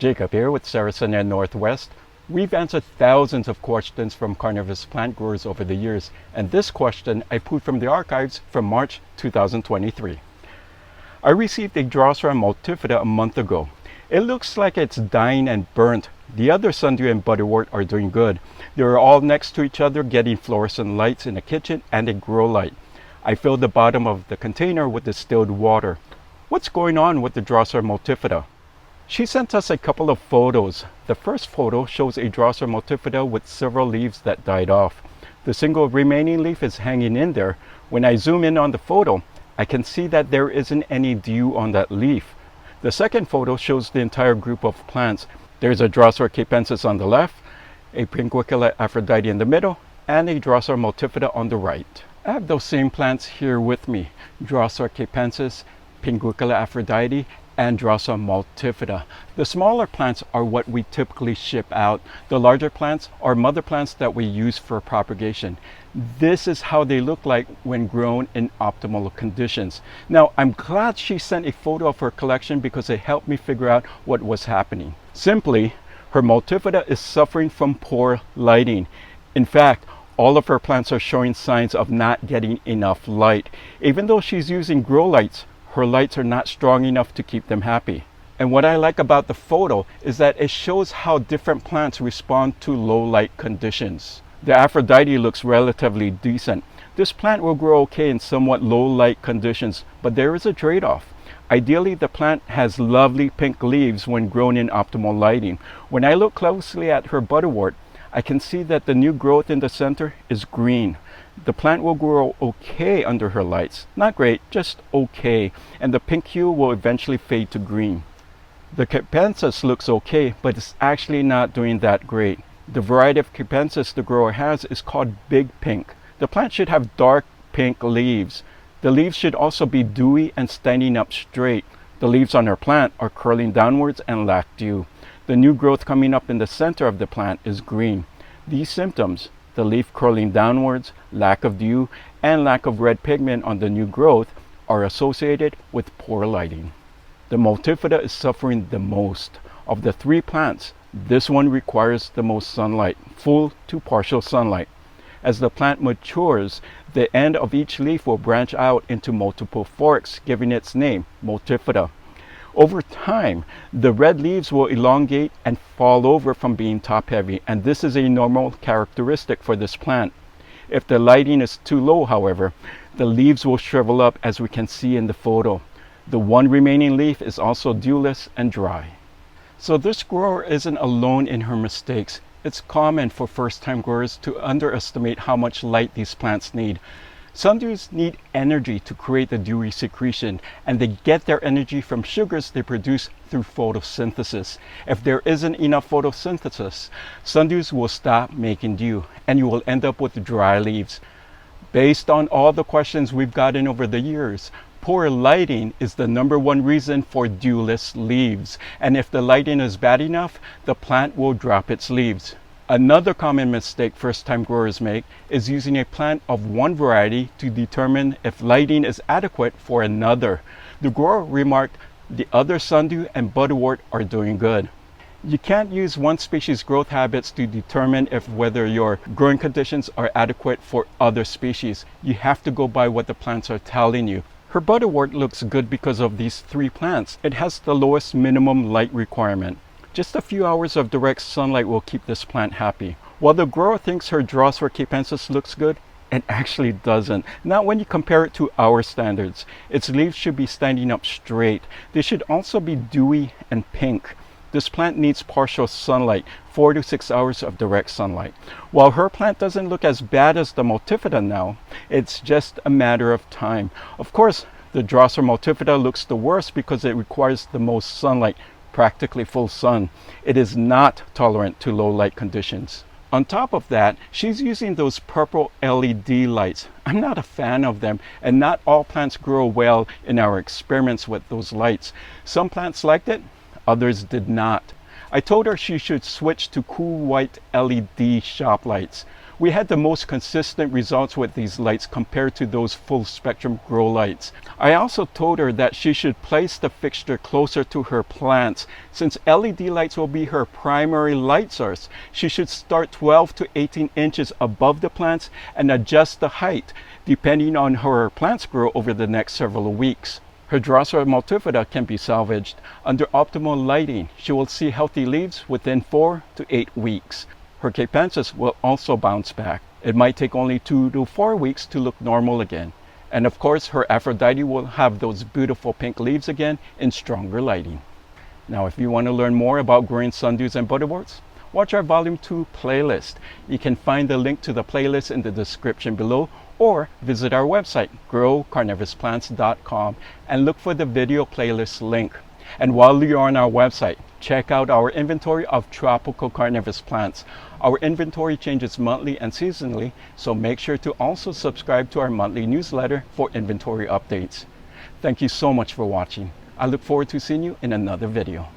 Jacob here with Saracenia Northwest. We've answered thousands of questions from carnivorous plant growers over the years, and this question I pulled from the archives from March 2023. I received a Drosera multifida a month ago. It looks like it's dying and burnt. The other sundew and buttywort are doing good. They're all next to each other getting fluorescent lights in the kitchen and a grow light. I filled the bottom of the container with distilled water. What's going on with the Drosera multifida? She sent us a couple of photos. The first photo shows a Drosera multifida with several leaves that died off. The single remaining leaf is hanging in there. When I zoom in on the photo, I can see that there isn't any dew on that leaf. The second photo shows the entire group of plants. There's a Drosera capensis on the left, a Pinguicula Aphrodite in the middle, and a Drosera multifida on the right. I have those same plants here with me: Drosera capensis, Pinguicula Aphrodite, and Drosera multifida. The smaller plants are what we typically ship out. The larger plants are mother plants that we use for propagation. This is how they look like when grown in optimal conditions. Now, I'm glad she sent a photo of her collection because it helped me figure out what was happening. Simply, her multifida is suffering from poor lighting. In fact, all of her plants are showing signs of not getting enough light. Even though she's using grow lights, her lights are not strong enough to keep them happy. And what I like about the photo is that it shows how different plants respond to low light conditions. The Aphrodite looks relatively decent. This plant will grow okay in somewhat low light conditions, but there is a trade-off. Ideally, the plant has lovely pink leaves when grown in optimal lighting. When I look closely at her butterwort, I can see that the new growth in the center is green. The plant will grow okay under her lights. Not great, just okay. And the pink hue will eventually fade to green. The capensis looks okay, but it's actually not doing that great. The variety of capensis the grower has is called Big Pink. The plant should have dark pink leaves. The leaves should also be dewy and standing up straight. The leaves on her plant are curling downwards and lack dew. The new growth coming up in the center of the plant is green. These symptoms, the leaf curling downwards, lack of dew, and lack of red pigment on the new growth, are associated with poor lighting. The multifida is suffering the most. Of the three plants, this one requires the most sunlight, full to partial sunlight. As the plant matures, the end of each leaf will branch out into multiple forks, giving its name, multifida. Over time, the red leaves will elongate and fall over from being top-heavy, and this is a normal characteristic for this plant. If the lighting is too low, however, the leaves will shrivel up, as we can see in the photo. The one remaining leaf is also dewless and dry. So this grower isn't alone in her mistakes. It's common for first-time growers to underestimate how much light these plants need. Sundews need energy to create the dewy secretion, and they get their energy from sugars they produce through photosynthesis. If there isn't enough photosynthesis, sundews will stop making dew, and you will end up with dry leaves. Based on all the questions we've gotten over the years, poor lighting is the #1 reason for dewless leaves, and if the lighting is bad enough, the plant will drop its leaves. Another common mistake first-time growers make is using a plant of one variety to determine if lighting is adequate for another. The grower remarked, "The other sundew and buttywort are doing good." You can't use one species' growth habits to determine if whether your growing conditions are adequate for other species. You have to go by what the plants are telling you. Her buttywort looks good because of these three plants. It has the lowest minimum light requirement. Just a few hours of direct sunlight will keep this plant happy. While the grower thinks her Drosera capensis looks good, it actually doesn't. Not when you compare it to our standards. Its leaves should be standing up straight. They should also be dewy and pink. This plant needs partial sunlight, 4 to 6 hours of direct sunlight. While her plant doesn't look as bad as the multifida now, it's just a matter of time. Of course, the Drosera multifida looks the worst because it requires the most sunlight, practically full sun. It is not tolerant to low light conditions. On top of that, she's using those purple LED lights. I'm not a fan of them, and not all plants grow well in our experiments with those lights. Some plants liked it, others did not. I told her she should switch to cool white LED shop lights. We had the most consistent results with these lights compared to those full spectrum grow lights. I also told her that she should place the fixture closer to her plants. Since LED lights will be her primary light source, she should start 12 to 18 inches above the plants and adjust the height depending on how her plants grow over the next several weeks. Her Drosera multifida can be salvaged. Under optimal lighting, she will see healthy leaves within 4 to 8 weeks. Her Capensis will also bounce back. It might take only 2 to 4 weeks to look normal again. And of course, her Aphrodite will have those beautiful pink leaves again in stronger lighting. Now, if you want to learn more about growing sundews and butterworts, watch our Volume 2 playlist. You can find the link to the playlist in the description below, or visit our website, growcarnivousplants.com, and look for the video playlist link. And while you're on our website, check out our inventory of tropical carnivorous plants. Our inventory changes monthly and seasonally, so make sure to also subscribe to our monthly newsletter for inventory updates. Thank you so much for watching. I look forward to seeing you in another video.